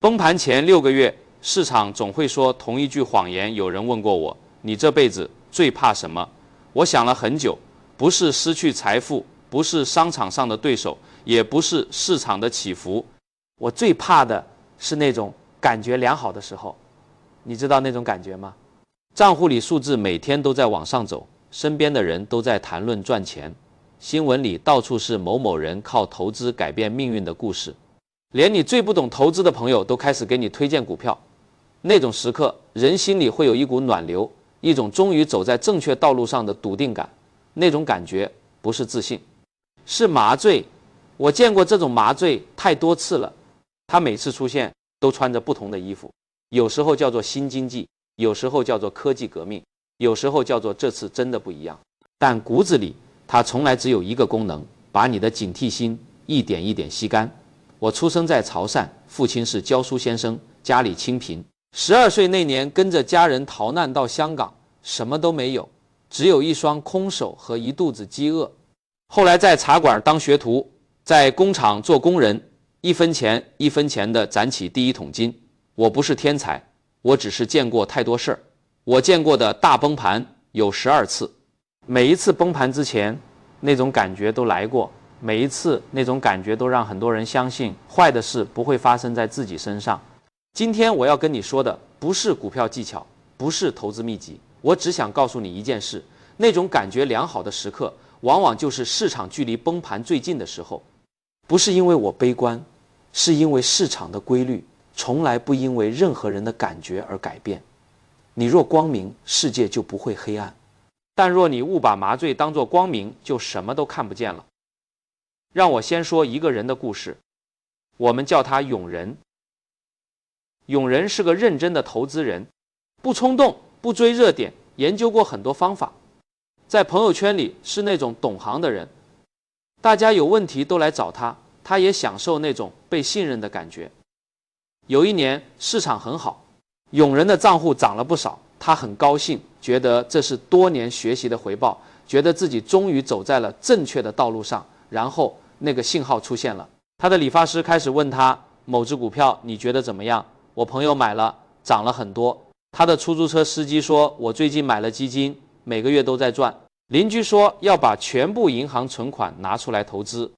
崩盘前6个月，市场总会说同一句谎言。有人问过我，你这辈子最怕什么？我想了很久，不是失去财富，不是商场上的对手，也不是市场的起伏，我最怕的是那种感觉良好的时候。你知道那种感觉吗？账户里数字每天都在往上走，身边的人都在谈论赚钱，新闻里到处是某某人靠投资改变命运的故事，连你最不懂投资的朋友都开始给你推荐股票。那种时刻，人心里会有一股暖流，一种终于走在正确道路上的笃定感。那种感觉不是自信，是麻醉。我见过这种麻醉太多次了，他每次出现都穿着不同的衣服，有时候叫做新经济，有时候叫做科技革命，有时候叫做这次真的不一样。但骨子里它从来只有一个功能，把你的警惕心一点一点吸干。我出生在潮汕，父亲是教书先生，家里清贫。12岁那年跟着家人逃难到香港，什么都没有，只有一双空手和一肚子饥饿。后来在茶馆当学徒，在工厂做工人，一分钱一分钱地攒起第一桶金。我不是天才，我只是见过太多事儿。我见过的大崩盘有12次，每一次崩盘之前，那种感觉都来过，每一次那种感觉都让很多人相信坏的事不会发生在自己身上。今天我要跟你说的不是股票技巧，不是投资秘籍，我只想告诉你一件事，那种感觉良好的时刻，往往就是市场距离崩盘最近的时候。不是因为我悲观，是因为市场的规律从来不因为任何人的感觉而改变。你若光明，世界就不会黑暗；但若你误把麻醉当作光明，就什么都看不见了。让我先说一个人的故事，我们叫他永仁。永仁是个认真的投资人，不冲动，不追热点，研究过很多方法，在朋友圈里是那种懂行的人，大家有问题都来找他，他也享受那种被信任的感觉。有一年市场很好，永仁的账户涨了不少，他很高兴，觉得这是多年学习的回报，觉得自己终于走在了正确的道路上。然后那个信号出现了，他的理发师开始问他，某只股票你觉得怎么样？我朋友买了，涨了很多。他的出租车司机说，我最近买了基金，每个月都在赚。邻居说要把全部银行存款拿出来投资，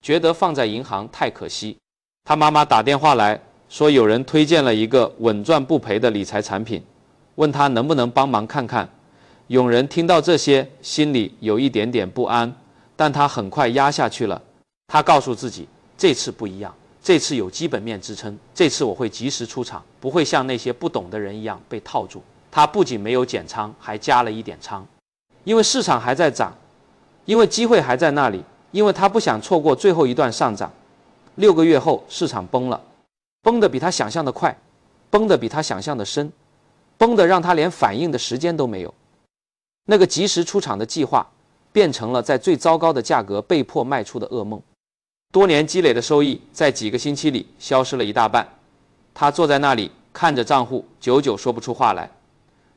觉得放在银行太可惜。他妈妈打电话来说，有人推荐了一个稳赚不赔的理财产品，问他能不能帮忙看看。永仁听到这些，心里有一点点不安，但他很快压下去了。他告诉自己，这次不一样，这次有基本面支撑，这次我会及时出场，不会像那些不懂的人一样被套住。他不仅没有减仓，还加了一点仓，因为市场还在涨，因为机会还在那里，因为他不想错过最后一段上涨。6个月后，市场崩了，崩得比他想象的快，崩得比他想象的深，崩得让他连反应的时间都没有。那个及时出场的计划，变成了在最糟糕的价格被迫卖出的噩梦。多年积累的收益在几个星期里消失了一大半，他坐在那里看着账户，久久说不出话来。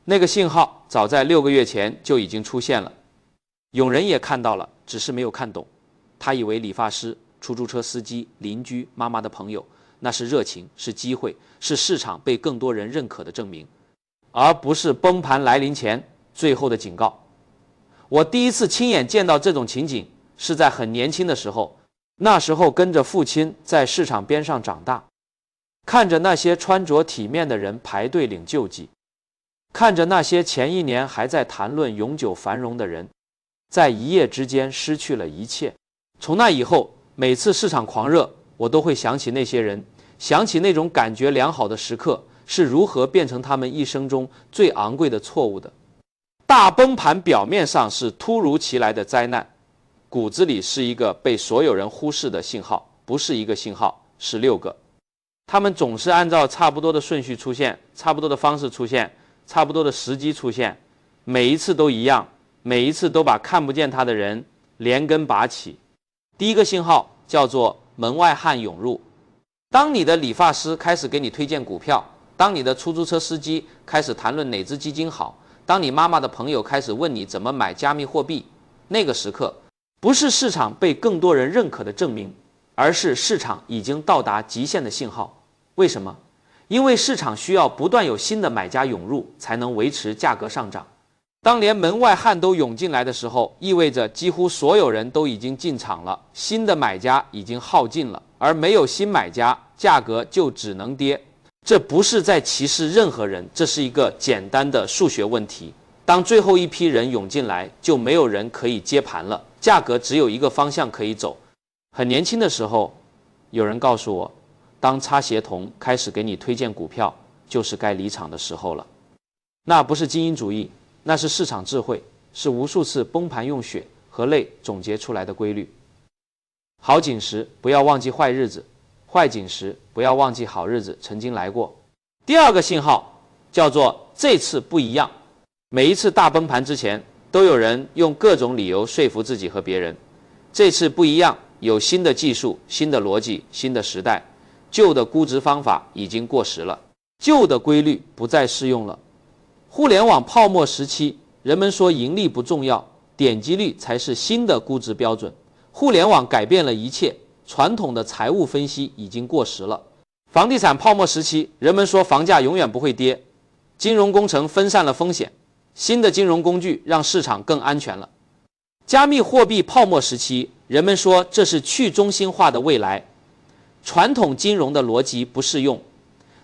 那个信号早在6个月前就已经出现了，永仁也看到了，只是没有看懂。他以为理发师、出租车司机、邻居、妈妈的朋友，那是热情，是机会，是市场被更多人认可的证明，而不是崩盘来临前最后的警告。我第一次亲眼见到这种情景是在很年轻的时候，那时候跟着父亲在市场边上长大，看着那些穿着体面的人排队领救济，看着那些前一年还在谈论永久繁荣的人，在一夜之间失去了一切。从那以后，每次市场狂热，我都会想起那些人，想起那种感觉良好的时刻是如何变成他们一生中最昂贵的错误的。大崩盘表面上是突如其来的灾难，骨子里是一个被所有人忽视的信号，不是一个信号，是6个。他们总是按照差不多的顺序出现，差不多的方式出现，差不多的时机出现，每一次都一样，每一次都把看不见他的人连根拔起。第一个信号叫做门外汉涌入。当你的理发师开始给你推荐股票，当你的出租车司机开始谈论哪只基金好，当你妈妈的朋友开始问你怎么买加密货币，那个时刻不是市场被更多人认可的证明，而是市场已经到达极限的信号。为什么？因为市场需要不断有新的买家涌入，才能维持价格上涨。当连门外汉都涌进来的时候，意味着几乎所有人都已经进场了，新的买家已经耗尽了，而没有新买家，价格就只能跌。这不是在歧视任何人，这是一个简单的数学问题。当最后一批人涌进来，就没有人可以接盘了，价格只有一个方向可以走。很年轻的时候，有人告诉我，当擦鞋童开始给你推荐股票，就是该离场的时候了。那不是精英主义，那是市场智慧，是无数次崩盘用血和泪总结出来的规律。好景时不要忘记坏日子，坏景时不要忘记好日子曾经来过。第二个信号叫做这次不一样。每一次大崩盘之前，都有人用各种理由说服自己和别人，这次不一样，有新的技术、新的逻辑、新的时代，旧的估值方法已经过时了，旧的规律不再适用了。互联网泡沫时期，人们说盈利不重要，点击率才是新的估值标准。互联网改变了一切，传统的财务分析已经过时了。房地产泡沫时期，人们说房价永远不会跌，金融工程分散了风险，新的金融工具让市场更安全了。加密货币泡沫时期，人们说这是去中心化的未来，传统金融的逻辑不适用，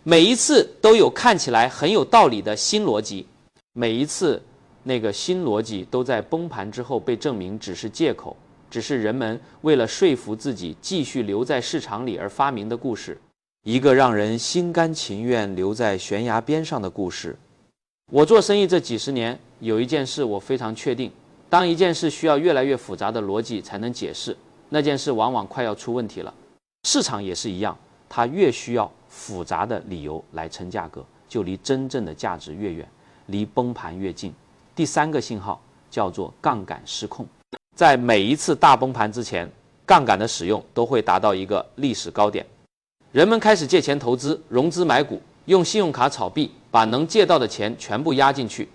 每一次都有看起来很有道理的新逻辑，每一次那个新逻辑都在崩盘之后被证明只是借口，只是人们为了说服自己继续留在市场里而发明的故事，一个让人心甘情愿留在悬崖边上的故事。我做生意这几十年，有一件事我非常确定，当一件事需要越来越复杂的逻辑才能解释，那件事往往快要出问题了。市场也是一样，它越需要复杂的理由来撑价格，就离真正的价值越远，离崩盘越近。第三个信号叫做杠杆失控。在每一次大崩盘之前，杠杆的使用都会达到一个历史高点，人们开始借钱投资、融资买股，用信用卡炒币，把能借到的钱全部压进去。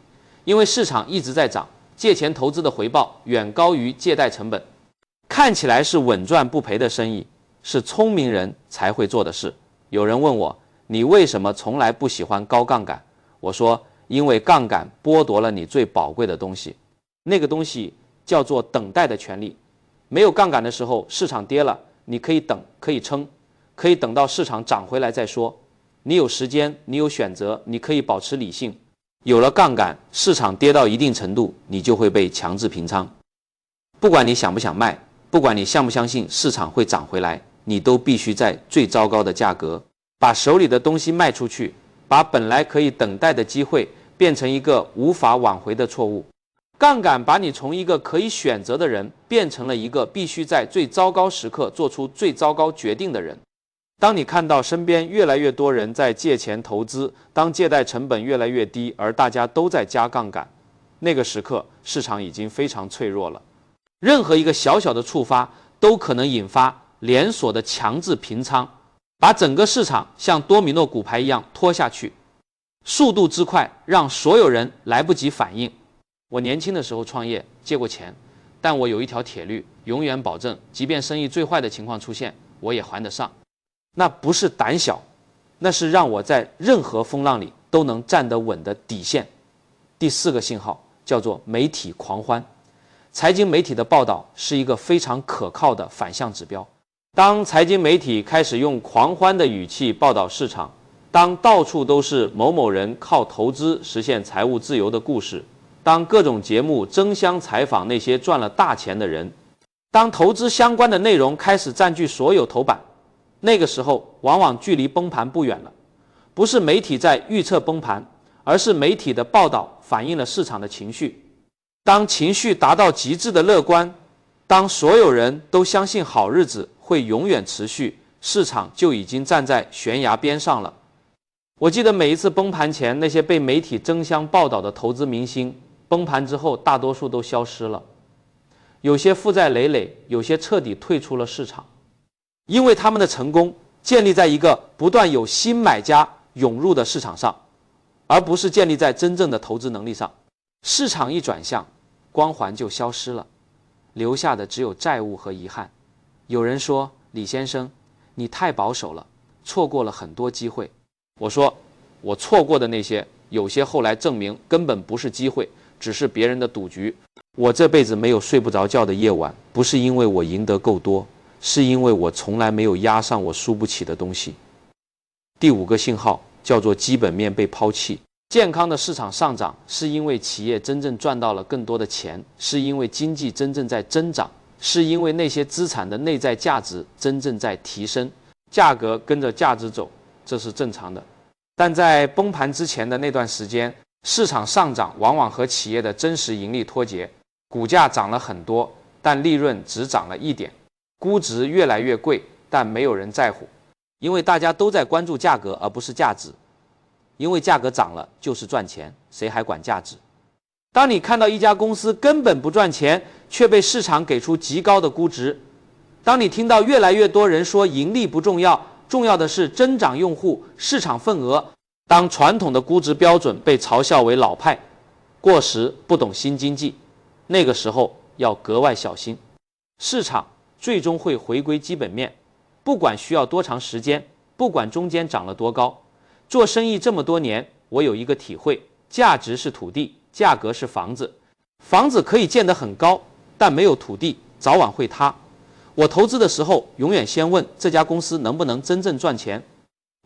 因为市场一直在涨，借钱投资的回报远高于借贷成本，看起来是稳赚不赔的生意，是聪明人才会做的事。有人问我，你为什么从来不喜欢高杠杆？我说，因为杠杆剥夺了你最宝贵的东西，那个东西叫做等待的权利。没有杠杆的时候，市场跌了，你可以等，可以撑，可以等到市场涨回来再说。你有时间，你有选择，你可以保持理性。有了杠杆，市场跌到一定程度，你就会被强制平仓。不管你想不想卖，不管你相不相信市场会涨回来，你都必须在最糟糕的价格把手里的东西卖出去，把本来可以等待的机会变成一个无法挽回的错误。杠杆把你从一个可以选择的人变成了一个必须在最糟糕时刻做出最糟糕决定的人。当你看到身边越来越多人在借钱投资，当借贷成本越来越低，而大家都在加杠杆，那个时刻市场已经非常脆弱了。任何一个小小的触发都可能引发连锁的强制平仓，把整个市场像多米诺骨牌一样拖下去，速度之快让所有人来不及反应。我年轻的时候创业借过钱，但我有一条铁律，永远保证即便生意最坏的情况出现，我也还得上。那不是胆小，那是让我在任何风浪里都能站得稳的底线。第四个信号叫做媒体狂欢。财经媒体的报道是一个非常可靠的反向指标。当财经媒体开始用狂欢的语气报道市场，当到处都是某某人靠投资实现财务自由的故事，当各种节目争相采访那些赚了大钱的人，当投资相关的内容开始占据所有头版，那个时候往往距离崩盘不远了。不是媒体在预测崩盘，而是媒体的报道反映了市场的情绪。当情绪达到极致的乐观，当所有人都相信好日子会永远持续，市场就已经站在悬崖边上了。我记得每一次崩盘前，那些被媒体争相报道的投资明星，崩盘之后大多数都消失了，有些负债累累，有些彻底退出了市场。因为他们的成功建立在一个不断有新买家涌入的市场上，而不是建立在真正的投资能力上。市场一转向，光环就消失了，留下的只有债务和遗憾。有人说，李先生，你太保守了，错过了很多机会。我说，我错过的那些，有些后来证明根本不是机会，只是别人的赌局。我这辈子没有睡不着觉的夜晚，不是因为我赢得够多，是因为我从来没有押上我输不起的东西。第5个信号叫做基本面被抛弃。健康的市场上涨，是因为企业真正赚到了更多的钱，是因为经济真正在增长，是因为那些资产的内在价值真正在提升，价格跟着价值走，这是正常的。但在崩盘之前的那段时间，市场上涨往往和企业的真实盈利脱节，股价涨了很多，但利润只涨了1点，估值越来越贵，但没有人在乎，因为大家都在关注价格而不是价值。因为价格涨了就是赚钱，谁还管价值？当你看到一家公司根本不赚钱，却被市场给出极高的估值；当你听到越来越多人说盈利不重要，重要的是增长用户、市场份额；当传统的估值标准被嘲笑为老派、过时、不懂新经济，那个时候要格外小心。市场最终会回归基本面，不管需要多长时间，不管中间涨了多高。做生意这么多年，我有一个体会：价值是土地，价格是房子。房子可以建得很高，但没有土地，早晚会塌。我投资的时候，永远先问这家公司能不能真正赚钱，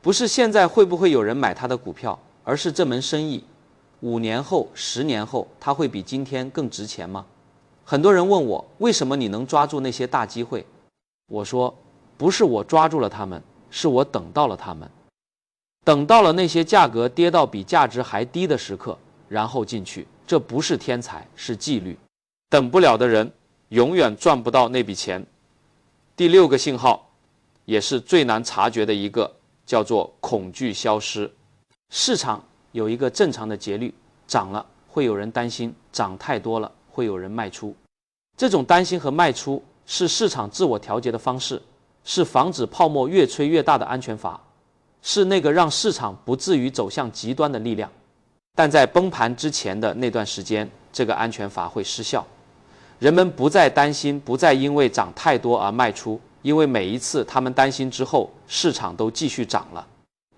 不是现在会不会有人买他的股票，而是这门生意5年后、10年后，它会比今天更值钱吗？很多人问我，为什么你能抓住那些大机会？我说，不是我抓住了他们，是我等到了他们。等到了那些价格跌到比价值还低的时刻，然后进去，这不是天才，是纪律。等不了的人永远赚不到那笔钱。第6个信号，也是最难察觉的一个，叫做恐惧消失。市场有一个正常的节律，涨了会有人担心，涨太多了会有人卖出。这种担心和卖出是市场自我调节的方式，是防止泡沫越吹越大的安全阀，是那个让市场不至于走向极端的力量。但在崩盘之前的那段时间，这个安全阀会失效，人们不再担心，不再因为涨太多而卖出，因为每一次他们担心之后，市场都继续涨了。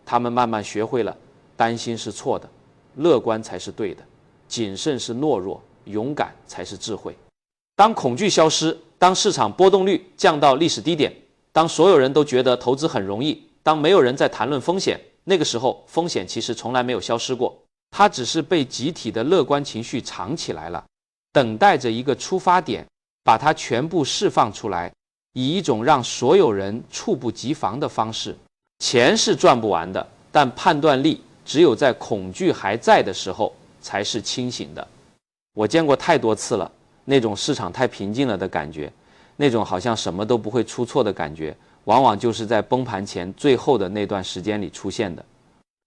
他们慢慢学会了，担心是错的，乐观才是对的，谨慎是懦弱，勇敢才是智慧。当恐惧消失，当市场波动率降到历史低点，当所有人都觉得投资很容易，当没有人在谈论风险，那个时候风险其实从来没有消失过，它只是被集体的乐观情绪藏起来了，等待着一个出发点，把它全部释放出来，以一种让所有人猝不及防的方式。钱是赚不完的，但判断力只有在恐惧还在的时候才是清醒的。我见过太多次了，那种市场太平静了的感觉，那种好像什么都不会出错的感觉，往往就是在崩盘前最后的那段时间里出现的。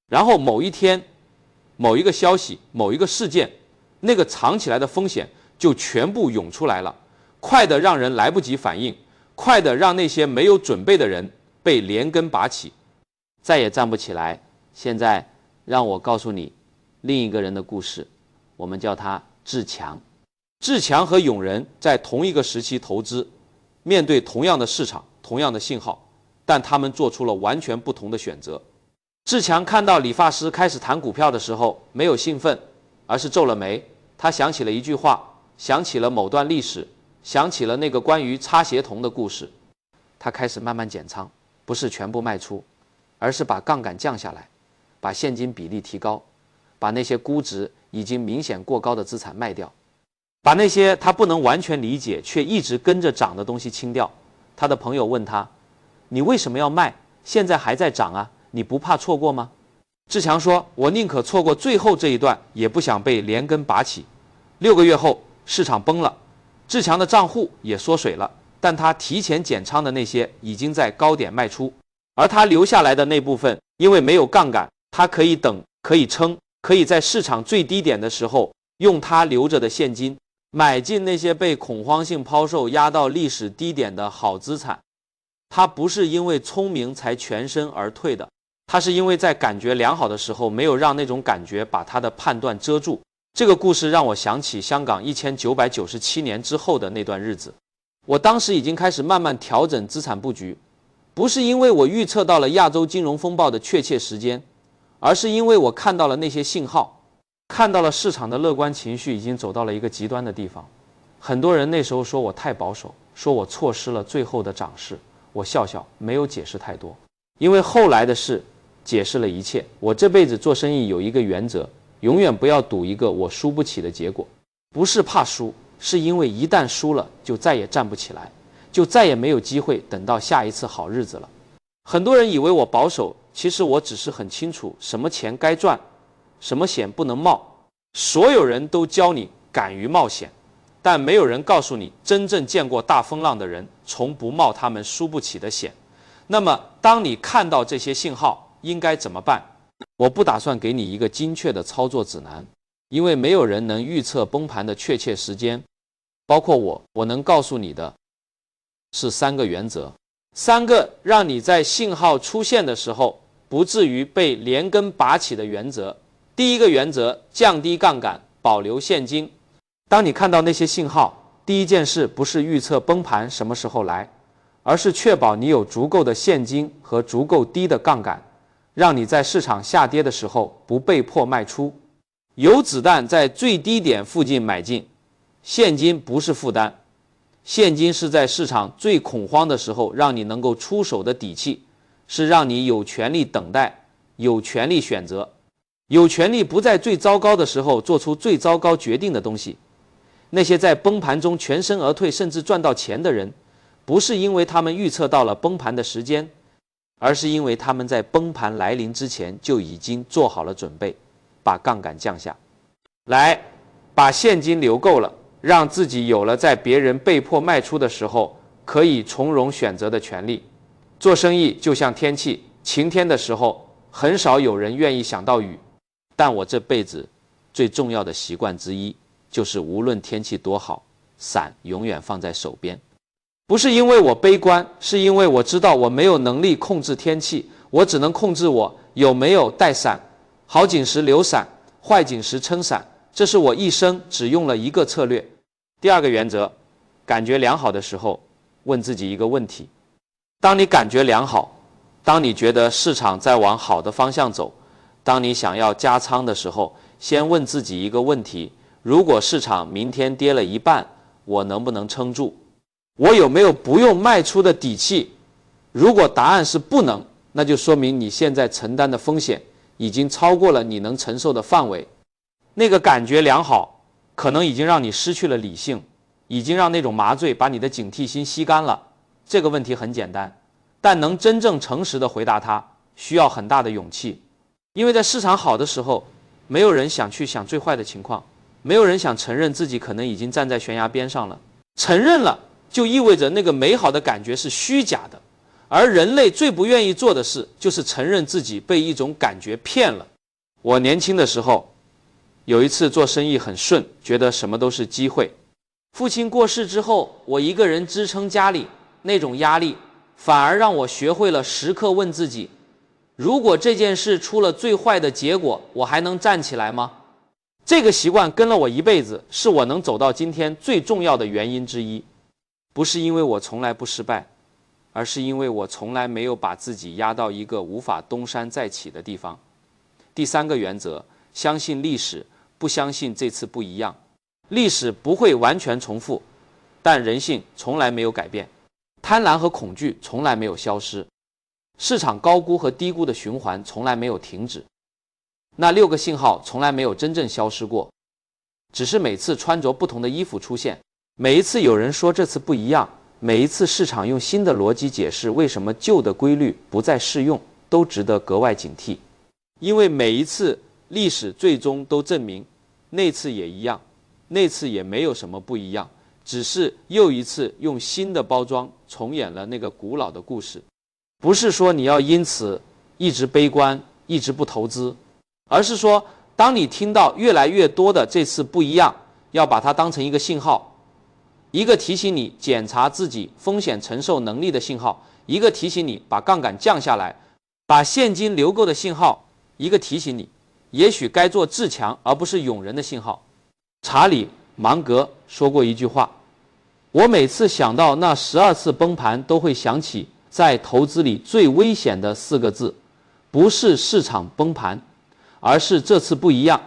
然后某一天，某一个消息，某一个事件，那个藏起来的风险就全部涌出来了，快得让人来不及反应，快得让那些没有准备的人被连根拔起，再也站不起来。现在让我告诉你另一个人的故事，我们叫他志强。志强和永仁在同一个时期投资，面对同样的市场，同样的信号，但他们做出了完全不同的选择。志强看到理发师开始谈股票的时候，没有兴奋，而是皱了眉。他想起了一句话，想起了某段历史，想起了那个关于擦鞋童的故事。他开始慢慢减仓，不是全部卖出，而是把杠杆降下来，把现金比例提高，把那些估值已经明显过高的资产卖掉，把那些他不能完全理解却一直跟着涨的东西清掉。他的朋友问他，你为什么要卖？现在还在涨啊，你不怕错过吗？志强说，我宁可错过最后这一段，也不想被连根拔起。6个月后，市场崩了，志强的账户也缩水了，但他提前减仓的那些已经在高点卖出，而他留下来的那部分，因为没有杠杆，他可以等，可以撑，可以在市场最低点的时候，用他留着的现金买进那些被恐慌性抛售压到历史低点的好资产。他不是因为聪明才全身而退的，他是因为在感觉良好的时候没有让那种感觉把他的判断遮住。这个故事让我想起香港1997年之后的那段日子。我当时已经开始慢慢调整资产布局，不是因为我预测到了亚洲金融风暴的确切时间，而是因为我看到了那些信号，看到了市场的乐观情绪已经走到了一个极端的地方。很多人那时候说我太保守，说我错失了最后的涨势，我笑笑，没有解释太多，因为后来的事解释了一切。我这辈子做生意有一个原则，永远不要赌一个我输不起的结果，不是怕输，是因为一旦输了就再也站不起来，就再也没有机会等到下一次好日子了。很多人以为我保守，其实我只是很清楚什么钱该赚，什么险不能冒。所有人都教你敢于冒险，但没有人告诉你，真正见过大风浪的人从不冒他们输不起的险。那么当你看到这些信号应该怎么办？我不打算给你一个精确的操作指南，因为没有人能预测崩盘的确切时间，包括我能告诉你的是3个原则，3个让你在信号出现的时候不至于被连根拔起的原则。第一个原则，降低杠杆，保留现金。当你看到那些信号，第一件事不是预测崩盘什么时候来，而是确保你有足够的现金和足够低的杠杆，让你在市场下跌的时候不被迫卖出。有子弹在最低点附近买进，现金不是负担，现金是在市场最恐慌的时候让你能够出手的底气，是让你有权利等待，有权利选择，有权利不在最糟糕的时候做出最糟糕决定的东西。那些在崩盘中全身而退甚至赚到钱的人，不是因为他们预测到了崩盘的时间，而是因为他们在崩盘来临之前就已经做好了准备，把杠杆降下来，把现金留够了，让自己有了在别人被迫卖出的时候可以从容选择的权利。做生意就像天气，晴天的时候很少有人愿意想到雨，但我这辈子最重要的习惯之一就是无论天气多好，伞永远放在手边。不是因为我悲观，是因为我知道我没有能力控制天气，我只能控制我有没有带伞，好景时留伞，坏景时撑伞。这是我一生只用了一个策略。第二个原则，感觉良好的时候问自己一个问题。当你感觉良好，当你觉得市场在往好的方向走，当你想要加仓的时候，先问自己一个问题：如果市场明天跌了一半，我能不能撑住？我有没有不用卖出的底气？如果答案是不能，那就说明你现在承担的风险已经超过了你能承受的范围。那个感觉良好可能已经让你失去了理性，已经让那种麻醉把你的警惕心吸干了。这个问题很简单，但能真正诚实地回答它需要很大的勇气。因为在市场好的时候，没有人想去想最坏的情况，没有人想承认自己可能已经站在悬崖边上了。承认了就意味着那个美好的感觉是虚假的，而人类最不愿意做的事就是承认自己被一种感觉骗了。我年轻的时候有一次做生意很顺，觉得什么都是机会。父亲过世之后，我一个人支撑家里，那种压力反而让我学会了时刻问自己，如果这件事出了最坏的结果，我还能站起来吗？这个习惯跟了我一辈子，是我能走到今天最重要的原因之一。不是因为我从来不失败，而是因为我从来没有把自己压到一个无法东山再起的地方。第3个原则，相信历史，不相信这次不一样。历史不会完全重复，但人性从来没有改变，贪婪和恐惧从来没有消失，市场高估和低估的循环从来没有停止。那6个信号从来没有真正消失过，只是每次穿着不同的衣服出现，每一次有人说这次不一样，每一次市场用新的逻辑解释为什么旧的规律不再适用，都值得格外警惕。因为每一次历史最终都证明，那次也一样，那次也没有什么不一样，只是又一次用新的包装重演了那个古老的故事。不是说你要因此一直悲观，一直不投资，而是说当你听到越来越多的这次不一样，要把它当成一个信号，一个提醒你检查自己风险承受能力的信号，一个提醒你把杠杆降下来，把现金留够的信号，一个提醒你也许该做自强而不是勇人的信号。查理·芒格说过一句话，我每次想到那12次崩盘，都会想起在投资里最危险的4个字，不是市场崩盘，而是这次不一样，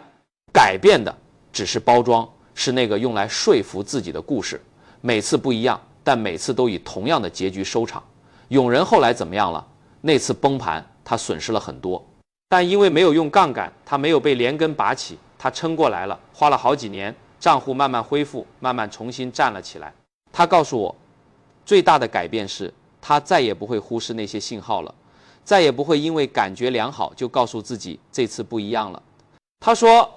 改变的只是包装，是那个用来说服自己的故事。每次不一样，但每次都以同样的结局收场。永仁后来怎么样了？那次崩盘，他损失了很多，但因为没有用杠杆，他没有被连根拔起，他撑过来了，花了好几年，账户慢慢恢复，慢慢重新站了起来。他告诉我，最大的改变是他再也不会忽视那些信号了，再也不会因为感觉良好就告诉自己这次不一样了。他说，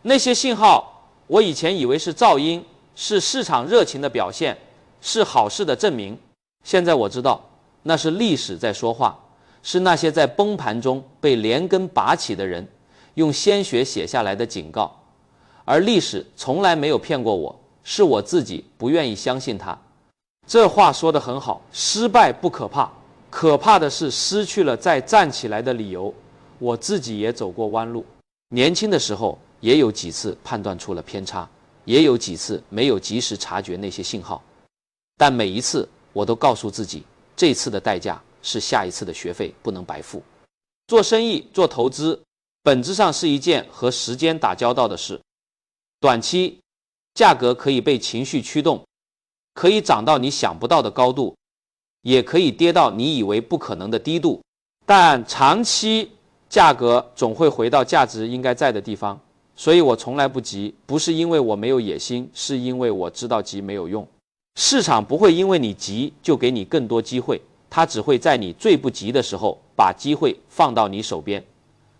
那些信号我以前以为是噪音，是市场热情的表现，是好事的证明，现在我知道那是历史在说话，是那些在崩盘中被连根拔起的人用鲜血写下来的警告。而历史从来没有骗过我，是我自己不愿意相信它。这话说得很好，失败不可怕，可怕的是失去了再站起来的理由。我自己也走过弯路，年轻的时候也有几次判断出了偏差，也有几次没有及时察觉那些信号，但每一次我都告诉自己，这次的代价是下一次的学费不能白付。做生意做投资本质上是一件和时间打交道的事，短期价格可以被情绪驱动，可以涨到你想不到的高度，也可以跌到你以为不可能的低度，但长期价格总会回到价值应该在的地方。所以我从来不急，不是因为我没有野心，是因为我知道急没有用。市场不会因为你急就给你更多机会，它只会在你最不急的时候把机会放到你手边。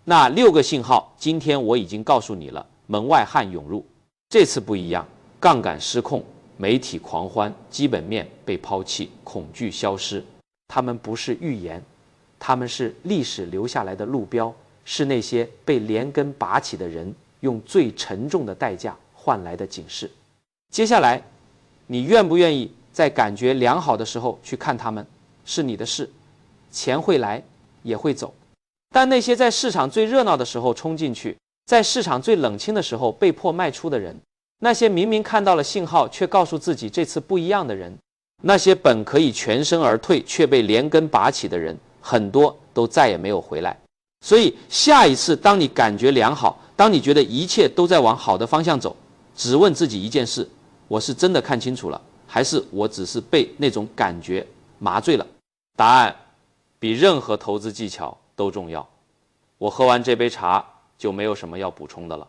那6个信号今天我已经告诉你了，门外汉涌入。这次不一样，杠杆失控，媒体狂欢，基本面被抛弃，恐惧消失。他们不是预言，他们是历史留下来的路标，是那些被连根拔起的人用最沉重的代价换来的警示。接下来你愿不愿意在感觉良好的时候去看他们，是你的事。钱会来也会走，但那些在市场最热闹的时候冲进去，在市场最冷清的时候被迫卖出的人，那些明明看到了信号却告诉自己这次不一样的人，那些本可以全身而退却被连根拔起的人，很多都再也没有回来。所以下一次当你感觉良好，当你觉得一切都在往好的方向走，只问自己一件事，我是真的看清楚了，还是我只是被那种感觉麻醉了？答案比任何投资技巧都重要。我喝完这杯茶就没有什么要补充的了。